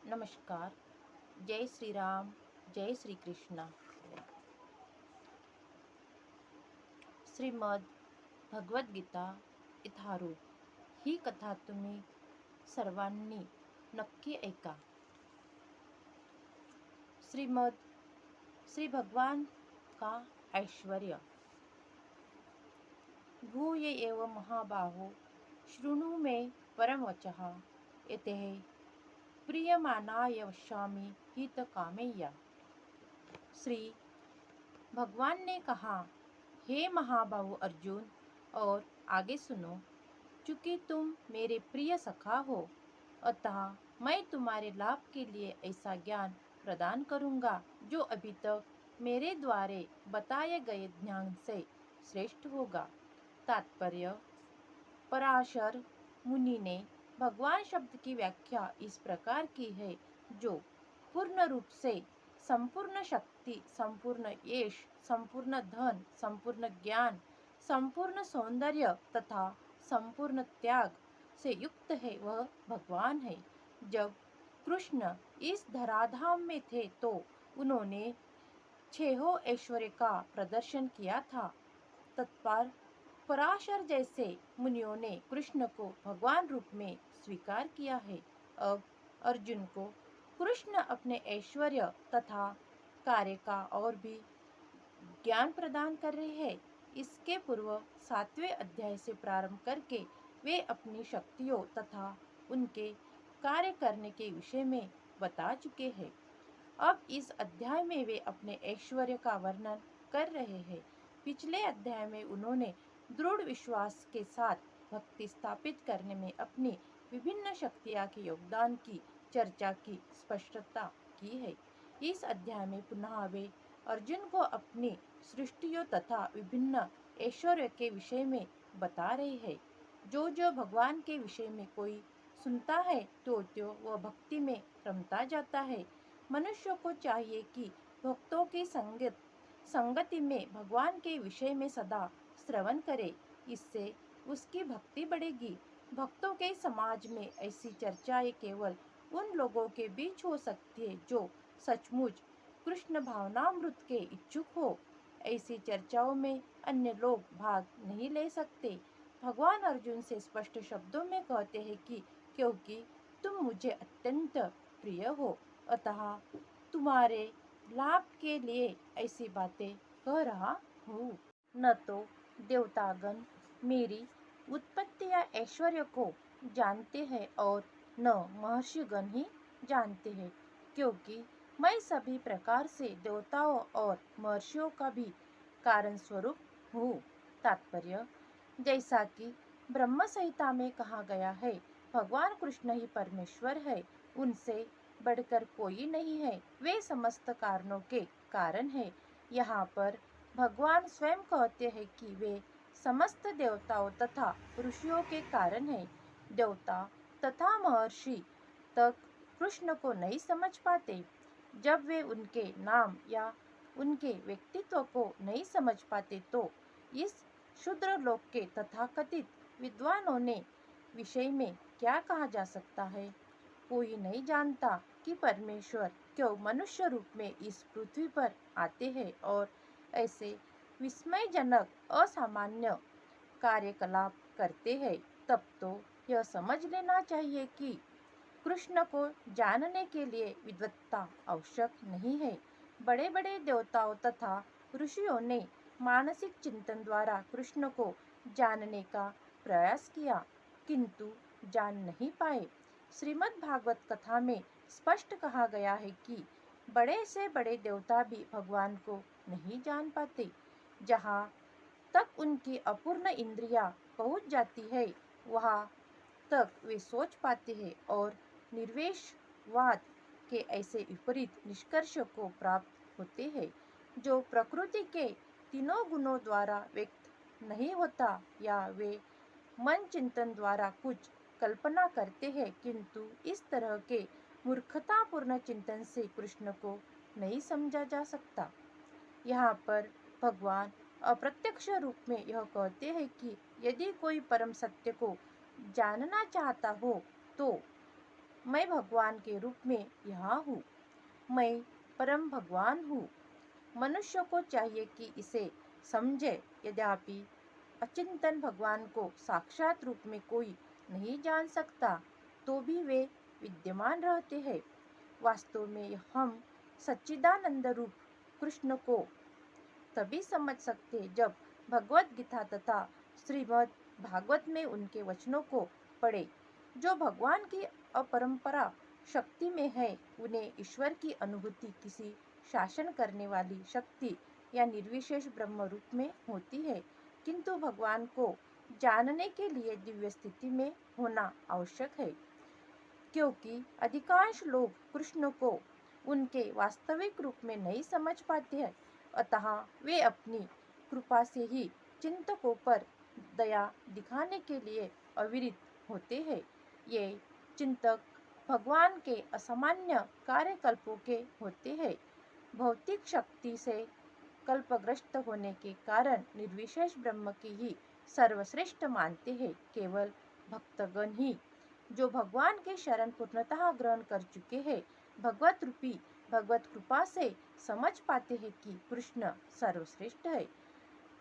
नमस्कार। जय श्री राम। जय श्री कृष्ण। श्रीमद भगवद्गीता इथारू ही कथा तुम्ही सर्वांनी नक्की ऐका। श्रीमद श्री भगवान का ऐश्वर्य। भूय एव महाबाहो शृणु मे परम वचः एते प्रियमानाय वक्ष्यामि हितकामेय। श्री भगवान ने कहा, हे महाबाहु अर्जुन, और आगे सुनो। चूंकि तुम मेरे प्रिय सखा हो, अतः मैं तुम्हारे लाभ के लिए ऐसा ज्ञान प्रदान करूंगा जो अभी तक मेरे द्वारा बताए गए ज्ञान से श्रेष्ठ होगा। तात्पर्य: पराशर मुनि ने भगवान शब्द की व्याख्या इस प्रकार की है, जो पूर्ण रूप से संपूर्ण शक्ति, संपूर्ण यश, संपूर्ण धन, संपूर्ण ज्ञान, संपूर्ण सौंदर्य तथा संपूर्ण त्याग से युक्त है, वह भगवान है। जब कृष्ण इस धराधाम में थे तो उन्होंने छहों ऐश्वर्य का प्रदर्शन किया था। तत्पर पराशर जैसे मुनियों ने कृष्ण को भगवान रूप में स्वीकार किया है। अब अर्जुन को कृष्ण अपने ऐश्वर्य तथा कार्य का और भी ज्ञान प्रदान कर रहे हैं। इसके पूर्व 7वें अध्याय से प्रारंभ करके वे अपनी शक्तियों तथा उनके कार्य करने के विषय में बता चुके हैं। अब इस अध्याय में वे अपने ऐश्वर्य का वर्णन कर रहे हैं। पिछले अध्याय में उन्होंने दृढ़ विश्वास के साथ भक्ति स्थापित करने में अपनी विभिन्न शक्तियां के योगदान की चर्चा की स्पष्टता की है। इस अध्याय में पुनः वे अर्जुन को अपनी सृष्टियों तथा विभिन्न ऐश्वर्य के विषय में बता रहे हैं। जो भगवान के विषय में कोई सुनता है तो वह भक्ति में रमता जाता है। मनुष्य को चाहिए कि भक्तों की संगति में भगवान के विषय में सदा श्रवण करे। इससे उसकी भक्ति बढ़ेगी। भक्तों के समाज में ऐसी चर्चाएं केवल उन लोगों के बीच हो सकती है जो सचमुच कृष्ण भावनामृत के इच्छुक हो। ऐसी चर्चाओं में अन्य लोग भाग नहीं ले सकते। भगवान अर्जुन से स्पष्ट शब्दों में कहते हैं कि क्योंकि तुम मुझे अत्यंत प्रिय हो, अतः तुम्हारे लाभ के लिए ऐसी बातें कह रहा हूँ। न तो देवतागण मेरी उत्पत्ति या ऐश्वर्य को जानते हैं और न महर्षिगण ही जानते हैं, क्योंकि मैं सभी प्रकार से देवताओं और महर्षियों का भी कारण स्वरूप हूँ। तात्पर्य: जैसा कि ब्रह्म संहिता में कहा गया है, भगवान कृष्ण ही परमेश्वर है, उनसे बढ़कर कोई नहीं है, वे समस्त कारणों के कारण है। यहाँ पर भगवान स्वयं कहते हैं कि वे समस्त देवताओं तथा ऋषियों के कारण है। देवता तथा महर्षि तक कृष्ण को नहीं समझ पाते। जब वे उनके नाम या उनके व्यक्तित्व को नहीं समझ पाते तो इस शूद्र लोक के तथाकथित विद्वानों ने विषय में क्या कहा जा सकता है। कोई नहीं जानता कि परमेश्वर क्यों मनुष्य रूप में इस पृथ्वी पर आते हैं और ऐसे विस्मयजनक असामान्य कार्यकलाप करते हैं। तब तो यह समझ लेना चाहिए कि कृष्ण को जानने के लिए विद्वत्ता आवश्यक नहीं है। बड़े बड़े देवताओं तथा ऋषियों ने मानसिक चिंतन द्वारा कृष्ण को जानने का प्रयास किया, किंतु जान नहीं पाए। श्रीमद् भागवत कथा में स्पष्ट कहा गया है कि बड़े से बड़े देवता भी भगवान को नहीं जान पाते। जहाँ तक उनकी अपूर्ण इंद्रियां पहुंच जाती है, वहाँ तक वे सोच पाते हैं और निर्वेशवाद के ऐसे विपरीत निष्कर्ष को प्राप्त होते हैं जो प्रकृति के तीनों गुणों द्वारा व्यक्त नहीं होता, या वे मन चिंतन द्वारा कुछ कल्पना करते हैं, किंतु इस तरह के मूर्खतापूर्ण चिंतन से कृष्ण को नहीं समझा जा सकता। यहाँ पर भगवान अप्रत्यक्ष रूप में यह कहते हैं कि यदि कोई परम सत्य को जानना चाहता हो तो मैं भगवान के रूप में यहाँ हूँ, मैं परम भगवान हूँ। मनुष्य को चाहिए कि इसे समझे। यद्यपि अचिंतन भगवान को साक्षात रूप में कोई नहीं जान सकता, तो भी वे विद्यमान रहते हैं। वास्तव में हम सच्चिदानंद रूप कृष्ण को तभी समझ सकते जब भगवत गीता तथा श्रीमद् भागवत में उनके वचनों को पढ़े। जो भगवान की अपरंपरा शक्ति में है, उन्हें ईश्वर की अनुभूति किसी शासन करने वाली शक्ति या निर्विशेष ब्रह्म रूप में होती है, किंतु भगवान को जानने के लिए दिव्य स्थिति में होना आवश्यक है। क्योंकि अधिकांश लोग कृष्ण को उनके वास्तविक रूप में नहीं समझ पाते हैं, अतः वे अपनी कृपा से ही चिंतकों पर दया दिखाने के लिए अविरत होते हैं। ये चिंतक भगवान के असामान्य कार्यकल्पों के होते हैं। भौतिक शक्ति से कल्पग्रस्त होने के कारण निर्विशेष ब्रह्म की ही सर्वश्रेष्ठ मानते हैं। केवल भक्तगण ही जो भगवान के शरण पूर्णतः ग्रहण कर चुके हैं, भगवत रूपी भगवत कृपा से समझ पाते हैं कि कृष्ण सर्वश्रेष्ठ है।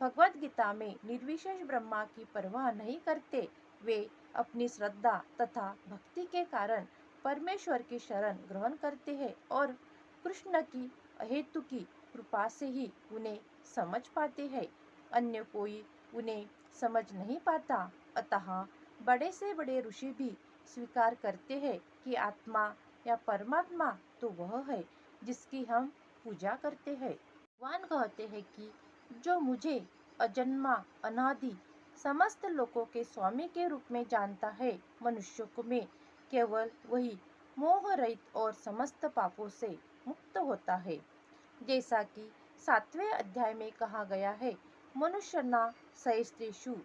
भगवत गीता में निर्विशेष ब्रह्मा की परवाह नहीं करते, वे अपनी श्रद्धा तथा भक्ति के कारण परमेश्वर की शरण ग्रहण करते हैं और कृष्ण की अहेतु की कृपा से ही उन्हें समझ पाते हैं। अन्य कोई उन्हें समझ नहीं पाता। अतः बड़े से बड़े ऋषि भी स्वीकार करते हैं कि आत्मा या परमात्मा तो वह है जिसकी हम पूजा करते हैं। भगवान कहते हैं कि जो मुझे अजन्मा अनादि समस्त लोकों के स्वामी के रूप में जानता है, मनुष्य को में केवल वही मोह रहित और समस्त पापों से मुक्त होता है। जैसा कि 7वें अध्याय में कहा गया है, मनुष्य ना सहस्त्रेषु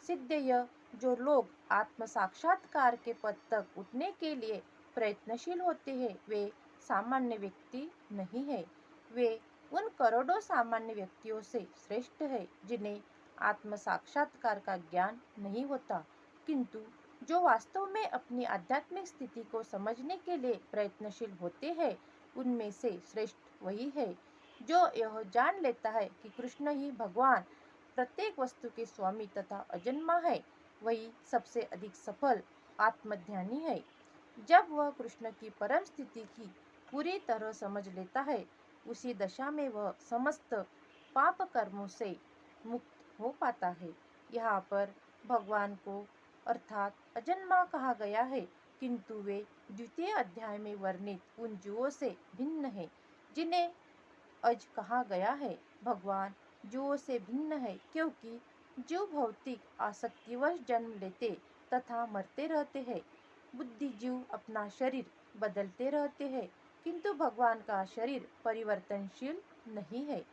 सिद्धेय। जो लोग आत्म साक्षात्कार के पद तक उठने के लिए प्रयत्नशील होते हैं, वे सामान्य व्यक्ति नहीं है। वे उन करोड़ों सामान्य व्यक्तियों से श्रेष्ठ है जिन्हें आत्म साक्षात्कार का ज्ञान नहीं होता, किंतु जो वास्तव में अपनी आध्यात्मिक स्थिति को समझने के लिए प्रयत्नशील होते हैं, उनमें से श्रेष्ठ वही है जो यह जान लेता है कि कृष्ण ही भगवान प्रत्येक वस्तु के स्वामी तथा अजन्मा है। वही सबसे अधिक सफल आत्मज्ञानी है। जब वह कृष्ण की परम स्थिति की पूरी तरह समझ लेता है, उसी दशा में वह समस्त पाप कर्मों से मुक्त हो पाता है। यहाँ पर भगवान को अर्थात अजन्मा कहा गया है, किंतु वे द्वितीय अध्याय में वर्णित उन जीवों से भिन्न है जिन्हें अज कहा गया है। भगवान जीवों से भिन्न है क्योंकि जीव भौतिक आसक्तिवश जन्म लेते तथा मरते रहते हैं। बुद्धिजीव अपना शरीर बदलते रहते हैं, किंतु भगवान का शरीर परिवर्तनशील नहीं है।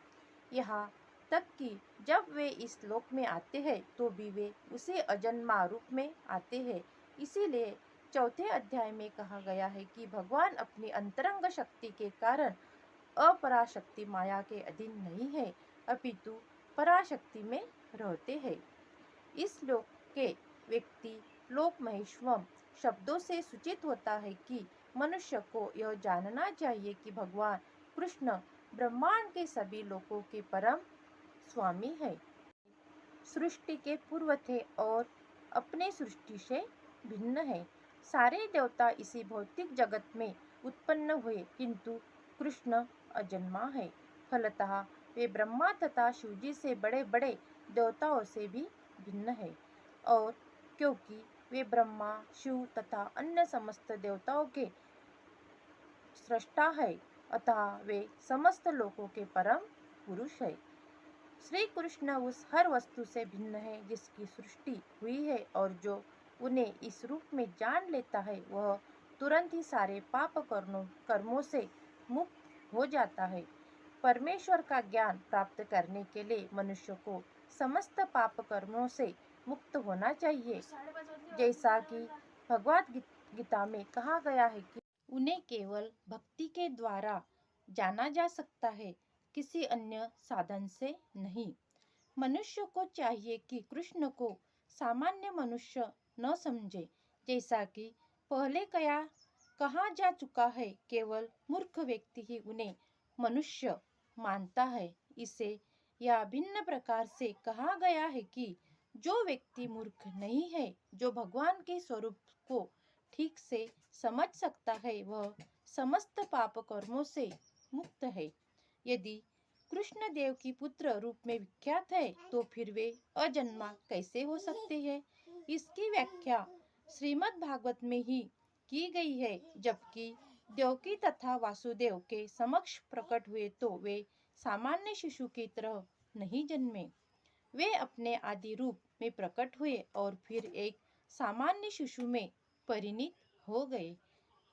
यहाँ तक कि जब वे इस लोक में आते हैं तो भी वे उसी अजन्मा रूप में आते हैं। इसीलिए चौथे अध्याय में कहा गया है कि भगवान अपनी अंतरंग शक्ति के कारण अपराशक्ति माया के अधीन नहीं है, अपितु पराशक्ति में रहते हैं। इस लोक के व्यक्ति लोक महेश्वम शब्दों से सूचित होता है कि मनुष्य को यह जानना चाहिए कि भगवान कृष्ण ब्रह्मांड के सभी लोकों के परम स्वामी है, सृष्टि के पूर्व थे और अपने सृष्टि से भिन्न है। सारे देवता इसी भौतिक जगत में उत्पन्न हुए, किंतु कृष्ण अजन्मा है। फलतः वे ब्रह्मा तथा शिवजी से बड़े बड़े देवताओं से भी भिन्न है। और क्योंकि वे ब्रह्मा शिव तथा अन्य समस्त देवताओं के सृष्टा है, अतः वे समस्त लोकों के परम पुरुष है। श्री कृष्ण उस हर वस्तु से भिन्न है जिसकी सृष्टि हुई है, और जो उन्हें इस रूप में जान लेता है, वह तुरंत ही सारे पाप कर्मों से मुक्त हो जाता है। परमेश्वर का ज्ञान प्राप्त करने के लिए मनुष्य को समस्त पाप कर्मों से मुक्त होना चाहिए। जैसा कि भगवत गीता में कहा गया है कि उन्हें केवल भक्ति के द्वारा जाना जा सकता है, किसी अन्य साधन से नहीं। मनुष्य को चाहिए कि कृष्ण को सामान्य मनुष्य न समझे। जैसा कि पहले कहा कहा जा चुका है, केवल मूर्ख व्यक्ति ही उन्हें मनुष्य मानता है। इसे या भिन्न प्रकार से कहा गया है कि जो व्यक्ति मूर्ख नहीं है, जो भगवान के स्वरूप को ठीक से समझ सकता है, वह समस्त पाप कर्मों से मुक्त है। यदि कृष्ण देव की पुत्र रूप में विख्यात है, तो फिर वे अजन्मा कैसे हो सकते हैं? इसकी व्याख्या श्रीमद् भागवत में ही की गई है। जबकि देवकी तथा वासुदेव के समक्ष प्रकट हुए तो वे सामान्य शिशु की तरह नहीं जन्मे। वे अपने आदि रूप में प्रकट हुए और फिर एक सामान्य शिशु में परिणित हो गए।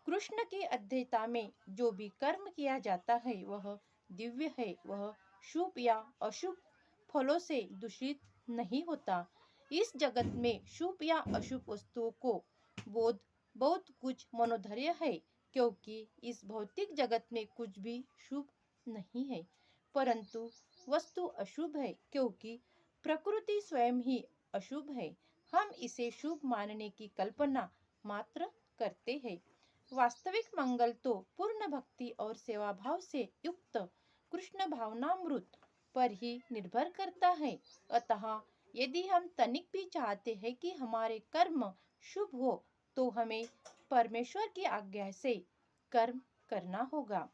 कृष्ण की अध्यक्षता में जो भी कर्म किया जाता है वह दिव्य है, वह शुभ या अशुभ फलों से दूषित नहीं होता। इस जगत में शुभ या अशुभ वस्तुओं को बोध बहुत कुछ मनोधैर्य है, क्योंकि इस भौतिक जगत में कुछ भी शुभ नहीं है, परंतु वस्तु अशुभ है, क्योंकि प्रकृति स्वयं ही अशुभ है। हम इसे शुभ मानने की कल्पना मात्र करते हैं। वास्तविक मंगल तो पूर्ण भक्ति और सेवा भाव से युक्त कृष्ण भावनामृत पर ही निर्भर करता है। अतः यदि हम तनिक भी चाहते हैं कि हमारे कर्म शुभ हो, तो हमें परमेश्वर की आज्ञा से कर्म करना होगा।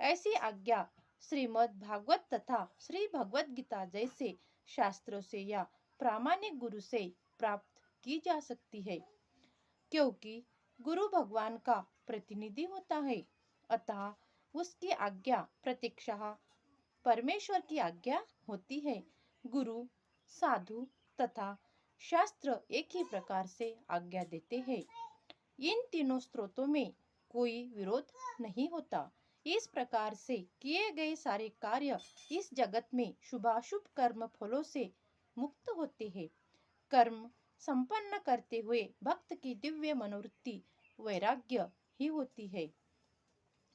ऐसी आज्ञा श्रीमद् भागवत तथा श्री भगवत गीता जैसे शास्त्रों से या प्रामाणिक गुरु से प्राप्त की जा सकती है, क्योंकि गुरु भगवान का प्रतिनिधि होता है। अतः उसकी आज्ञा प्रत्यक्षतः परमेश्वर की आज्ञा होती है। गुरु, साधु तथा शास्त्र एक ही प्रकार से आज्ञा देते हैं। इन तीनों स्रोतों में कोई विरोध नहीं होता। इस प्रकार से किए गए सारे कार्य इस जगत में शुभाशुभ कर्म फलों से मुक्त होते हैं। कर्म संपन्न करते हुए भक्त की दिव्य मनोवृत्ति वैराग्य ही होती है,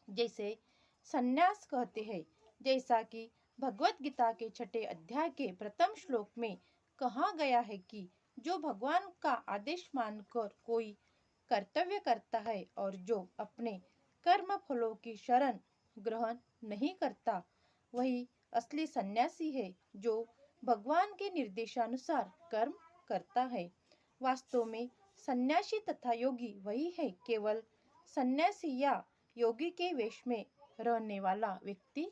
जैसे संन्यास कहते हैं। जैसा कि भगवत गीता के 6 अध्याय के प्रथम श्लोक में कहा गया है कि जो भगवान का आदेश मानकर कोई कर्तव्य करता है और जो अपने कर्म फलों की शरण ग्रहण नहीं करता, वही असली सन्यासी है, जो भगवान के निर्देशानुसार कर्म करता है। वास्तव में सन्यासी तथा योगी वही है, केवल सन्यासी या योगी के वेश में रहने वाला व्यक्ति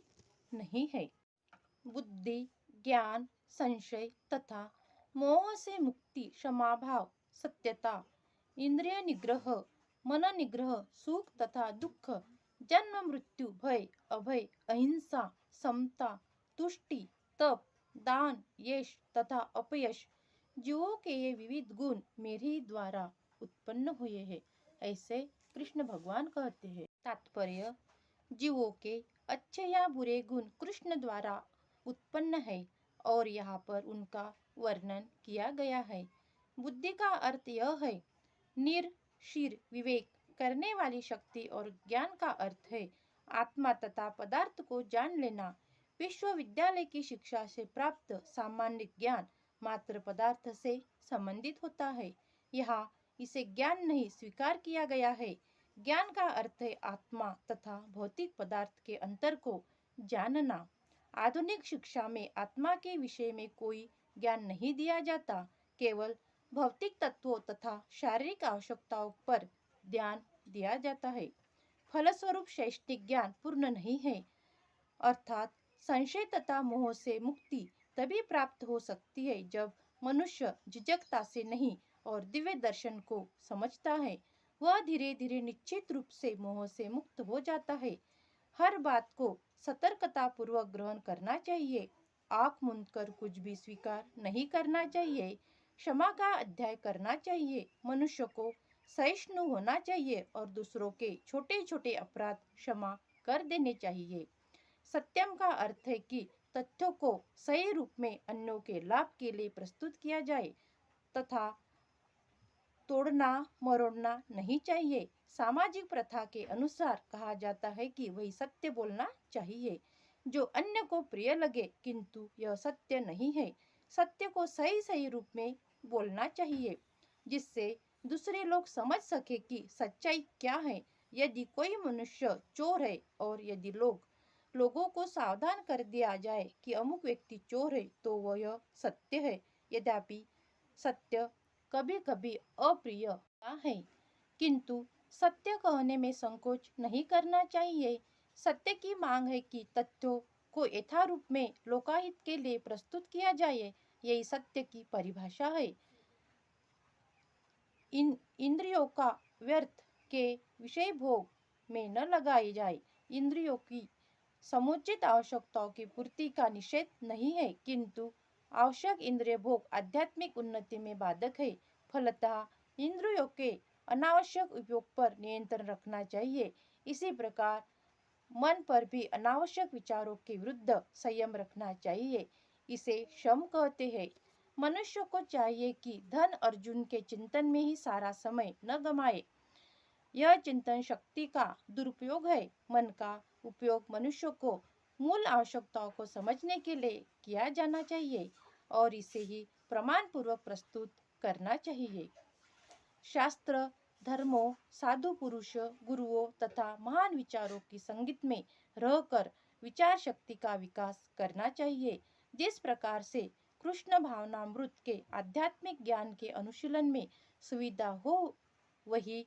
नहीं है। बुद्धि, ज्ञान, संशय तथा मोह से मुक्ति, क्षमा भाव, सत्यता, इंद्रिय निग्रह, मन निग्रह, सुख तथा दुख, जन्म मृत्यु, भय, अभय, अहिंसा, समता, तुष्टि, तप, दान, यश तथा अपयश, जीवों के ये विविध गुण मेरे ही द्वारा उत्पन्न हुए हैं, ऐसे कृष्ण भगवान कहते हैं। तात्पर्य: जीवों के अच्छे या बुरे गुण कृष्ण द्वारा उत्पन्न है और यहाँ पर उनका वर्णन किया गया है। बुद्धि का अर्थ यह है निर्शीर विवेक करने वाली शक्ति, और ज्ञान का अर्थ है आत्मा तथा पदार्थ को जान लेना। विश्वविद्यालय की शिक्षा से प्राप्त सामान्य ज्ञान मात्र पदार्थ से संबंधित होता है। यहाँ इसे ज्ञान नहीं स्वीकार किया गया है। ज्ञान का अर्थ है आत्मा तथा भौतिक पदार्थ के अंतर को जानना। आधुनिक शिक्षा में आत्मा के विषय में कोई ज्ञान नहीं दिया जाता, केवल भौतिक तत्वों तथा शारीरिक आवश्यकताओं पर ध्यान दिया जाता है। फलस्वरूप शैक्षणिक ज्ञान पूर्ण नहीं है, अर्थात संशय तथा मोह से मुक्ति तभी प्राप्त हो सकती है जब मनुष्य झिझकता से नहीं और दिव्य दर्शन को समझता है। वह धीरे धीरे निश्चित रूप से मोह से मुक्त हो जाता है। हर बात को सतर्कता पूर्वक ग्रहण करना चाहिए। आंख मूंद कर कुछ भी स्वीकार नहीं करना चाहिए। क्षमा का अध्याय करना चाहिए। मनुष्य को सहिष्णु होना चाहिए और दूसरों के छोटे छोटे अपराध क्षमा कर देने चाहिए। सत्यम का अर्थ है कि तथ्यों को सही रूप में अन्यों के लाभ के लिए प्रस्तुत किया जाए तथा तोड़ना मरोड़ना नहीं चाहिए। सामाजिक प्रथा के अनुसार कहा जाता है कि वही सत्य बोलना चाहिए जो अन्य को प्रिय लगे, किंतु यह सत्य नहीं है। सत्य को सही सही रूप में बोलना चाहिए, जिससे दूसरे लोग समझ सके कि सच्चाई क्या है। यदि कोई मनुष्य चोर है और यदि लोगों को सावधान कर दिया जाए कि अमुक व्यक्ति चोर है तो वह सत्य है। यद्यपि सत्य कभी कभी अप्रिय है, किंतु सत्य कहने में संकोच नहीं करना चाहिए। सत्य की मांग है कि तथ्यों को यथारूप में लोकहित के लिए प्रस्तुत किया जाए। यही सत्य की परिभाषा है। इंद्रियों का व्यर्थ के विषय भोग में न लगाई जाए। इंद्रियों की समुचित आवश्यकताओं की पूर्ति का निषेध नहीं है, किंतु आवश्यक इंद्रिय भोग आध्यात्मिक उन्नति में बाधक है। फलतः इंद्रियों के अनावश्यक उपयोग पर नियंत्रण रखना चाहिए। इसी प्रकार मन पर भी अनावश्यक विचारों के विरुद्ध संयम रखना चाहिए। इसे शम कहते हैं। मनुष्य को चाहिए कि धन अर्जुन के चिंतन में ही सारा समय न गमाए। यह चिंतन शक्ति का दुरुपयोग है। मन का उपयोग मनुष्य को मूल आवश्यकताओं को समझने के लिए किया जाना चाहिए और इसे ही प्रमाण पूर्वक प्रस्तुत करना चाहिए। शास्त्र, धर्मों, साधु पुरुष, गुरुओं तथा महान विचारों की संगत में रहकर विचार शक्ति का विकास करना चाहिए। जिस प्रकार से कृष्ण भावनामृत के आध्यात्मिक ज्ञान के अनुशीलन में सुविधा हो वही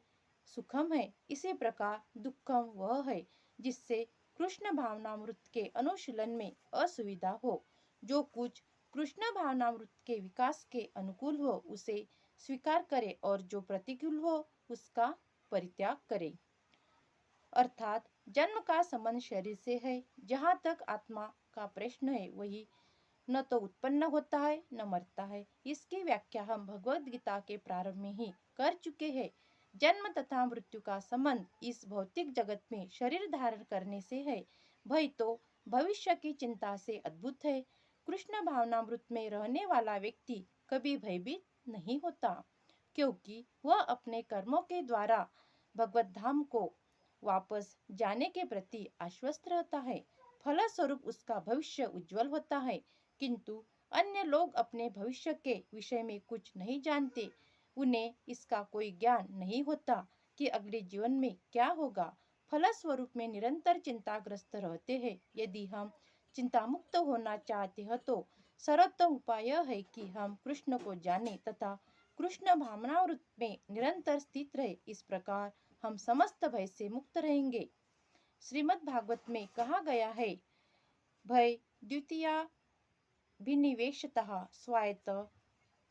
सुखम है, इसी प्रकार दुखम वह है जिससे कृष्ण भावनामृत के अनुशीलन में असुविधा हो। जो कुछ कृष्ण भावनामृत के विकास के अनुकूल हो उसे स्वीकार करे और जो प्रतिकूल हो उसका परित्याग करे। अर्थात जन्म का संबंध शरीर से है। जहाँ तक आत्मा का प्रश्न है वही न तो उत्पन्न होता है न मरता है। इसकी व्याख्या हम भगवद गीता के प्रारंभ में ही कर चुके हैं। जन्म तथा मृत्यु का संबंध इस भौतिक जगत में शरीर धारण करने से है। भय तो भविष्य की चिंता से अद्भुत है। कृष्ण भावनामृत में रहने वाला व्यक्ति कभी भयभीत नहीं होता, क्योंकि वह अपने कर्मों के द्वारा भगवत धाम को वापस जाने के प्रति आश्वस्त रहता है। फलस्वरूप उसका भविष्य उज्जवल होता है। किंतु अन्य लोग अपने भविष्य के विषय में कुछ नहीं जानते। उन्हें इसका कोई ज्ञान नहीं होता कि अगले जीवन में क्या होगा। फलस्वरूप में निरंतर चिंताग्रस्त रहते हैं। यदि हम चिंता मुक्त होना चाहते हैं तो सर्वोत्तम उपाय यह है कि हम कृष्ण को जाने तथा कृष्ण भावनामृत में निरंतर स्थित रहे। इस प्रकार हम समस्त भय से मुक्त रहेंगे। श्रीमद् भागवत में कहा गया है, भय द्वितीया विनिवेशतः स्वायत्त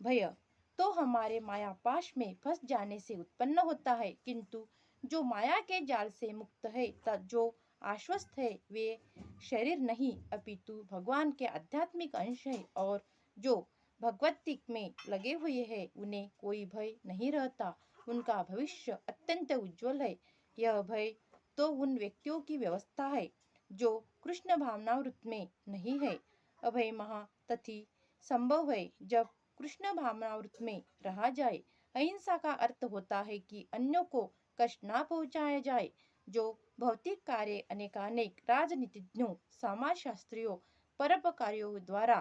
भय तो हमारे माया पाश में फंस जाने से उत्पन्न होता है, किंतु जो माया के जाल से मुक्त है जो आश्वस्त है वे शरीर नहीं अपितु भगवान के आध्यात्मिक अंश है और जो भगवती में लगे हुए हैं उन्हें कोई भय नहीं रहता। उनका भविष्य अत्यंत उज्जवल है। यह भय तो उन व्यक्तियों की व्यवस्था है जो कृष्ण भावनामृत में नहीं है। अभय महा तथी संभव है जब कृष्ण भावनामृत में रहा जाए। अहिंसा का अर्थ होता है कि अन्यों को कष्ट ना पहुंचाया जाए। जो भौतिक कार्य अनेकानेक राजनीतिज्ञों, समाजशास्त्रियों, परोपकारियों द्वारा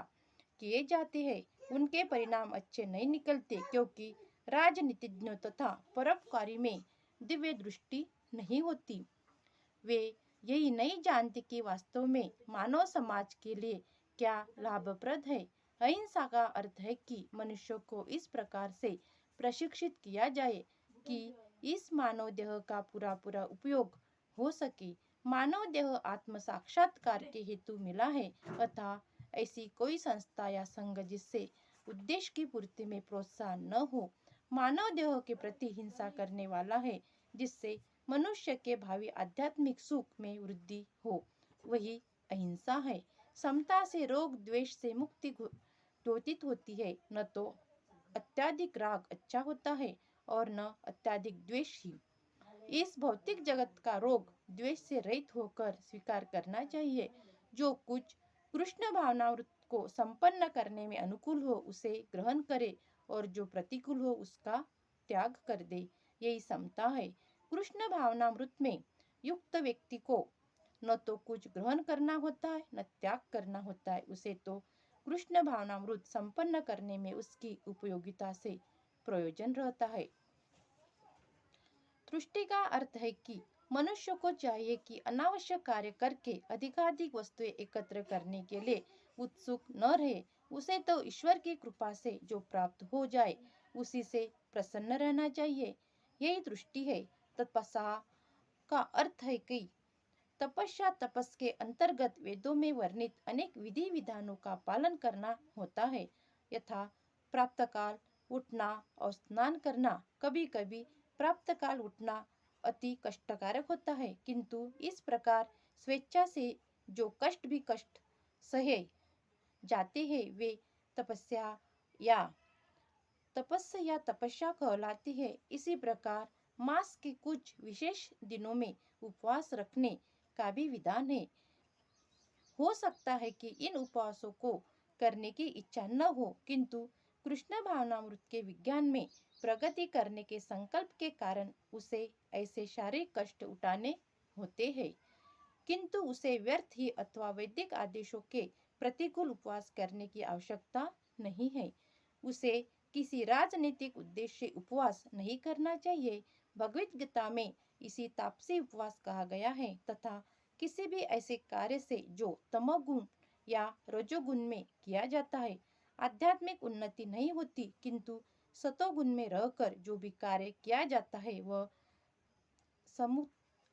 किए जाते हैं उनके परिणाम अच्छे नहीं निकलते, क्योंकि राजनीतिज्ञों तथा परोपकारी में दिव्य दृष्टि नहीं होती। वे यही नहीं जानते कि वास्तव में मानव समाज के लिए क्या लाभप्रद है। अहिंसा का अर्थ है कि मनुष्य को इस प्रकार से प्रशिक्षित किया जाए कि इस मानव देह का पूरा पूरा उपयोग हो सके। मानव देह आत्म साक्षात्कार के हेतु मिला है, अतः ऐसी कोई संस्था या संघ जिससे उद्देश्य की पूर्ति में प्रोत्साहन न हो, मानव देह के प्रति हिंसा करने वाला है, जिससे मनुष्य के भावी आध्यात्मिक सुख में वृद्धि हो, वही अहिंसा है। समता से रोग द्वेष से मुक्ति द्योतित होती है। न तो अत्याधिक राग अच्छा होता है और न अत्याधिक द्वेष ही। इस भौतिक जगत का रोग द्वेष से रहित होकर स्वीकार करना चाहिए। जो कुछ कृष्ण भावनामृत को संपन्न करने में अनुकूल हो उसे ग्रहण करे और जो प्रतिकूल हो उसका त्याग कर दे। यही समता है। कृष्ण भावनामृत में युक्त व्यक्ति को न तो कुछ ग्रहण करना होता है न त्याग करना होता है। उसे तो कृष्ण भावनामृत संपन्न करने में उसकी उपयोगिता से प्रयोजन रहता है। तुष्टि का अर्थ है कि मनुष्य को चाहिए कि अनावश्यक कार्य करके अधिकाधिक वस्तुएं एकत्र करने के लिए उत्सुक न रहे। उसे तो ईश्वर की कृपा से जो प्राप्त हो जाए उसी से प्रसन्न रहना चाहिए। यही दृष्टि है। तपस्या का अर्थ है कि तपस्या तपस के अंतर्गत वेदों में वर्णित अनेक विधि विधानों का पालन करना होता है। यथा प्रातःकाल उठना और स्नान करना। कभी कभी प्रातःकाल उठना अति कष्टकारक होता है, किंतु इस प्रकार स्वेच्छा से जो कष्ट भी कष्ट सहे जाते हैं वे तपस्या या तपस्या कहलाती है। इसी प्रकार मास के कुछ विशेष दिनों में उपवास रखने का भी विधान है। हो सकता है कि इन उपवासों को करने की इच्छा न हो, किंतु कृष्ण भावनामृत के विज्ञान में प्रगति करने के संकल्प के कारण उसे ऐसे शारीरिक कष्ट उठाने होते हैं, किंतु उसे व्यर्थ ही अथवा वैदिक आदेशों के प्रतिकूल उपवास करने की आवश्यकता नहीं है। उसे किसी राजनीतिक उद्देश्य से उपवास नहीं करना चाहिए। भगवत गीता में इसी तापसी उपवास कहा गया है तथा किसी भी ऐसे कार्य से जो तमोगुण या रजोगुण में किया जाता है आध्यात्मिक उन्नति नहीं होती, किंतु सतोगुण में रहकर जो भी कार्य किया जाता है वह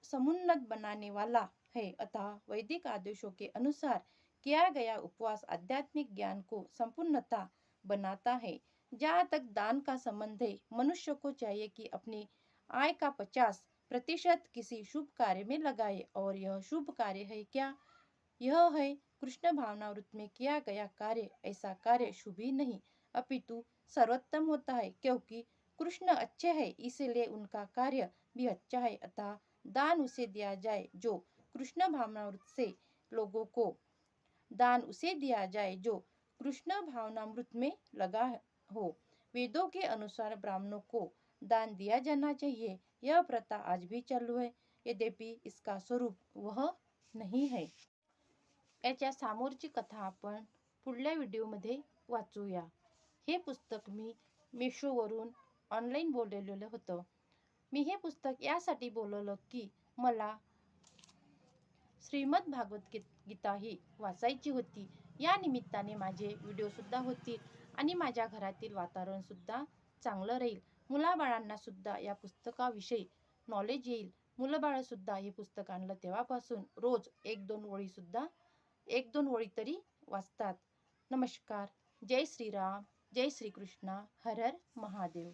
समुन्नत बनाने वाला है। अतः वैदिक आदेशों के अनुसार किया गया उपवास आध्यात्मिक ज्ञान को संपूर्णता बनाता है। जहाँ तक दान का संबंध है, मनुष्य को चाहिए कि अपनी आय का 50% किसी शुभ कार्य में लगाए। और यह शुभ कार्य है क्या? यह है कृष्ण भावनामृत में किया गया कार्य। ऐसा कार्य शुभ ही नहीं अपितु सर्वोत्तम होता है, क्योंकि कृष्ण अच्छे हैं इसलिए उनका कार्य भी अच्छा है। अतः दान उसे दिया जाए जो कृष्ण भावनामृत से लोगों को दान उसे दिया जाए जो कृष्ण भावनामृत में लगा हो। वेदों के अनुसार ब्राह्मणों को दान दिया जाना चाहिए। यह प्रथा आज भी चालू है, यद्यपि इसका स्वरूप वह नहीं है। याच्या समोरची कथा आपण पुढल्या व्हिडिओमध्ये वाचूया। हे पुस्तक मी मेशोवरून ऑनलाईन बोलवलेलं होतं। मी हे पुस्तक यासाठी बोलवलं की मला श्रीमद भागवत गीता ही वाचायची होती। या निमित्ताने माझे व्हिडिओसुद्धा होतील आणि माझ्या घरातील वातावरणसुद्धा चांगलं राहील। मुलाबाळांना सुद्धा या पुस्तकाविषयी नॉलेज येईल। मुलंबाळंसुद्धा हे पुस्तक आणलं तेव्हापासून रोज 1-2 ओळी तरी वाचतात। नमस्कार. जय श्रीराम, जय श्रीकृष्ण, हर हर महादेव.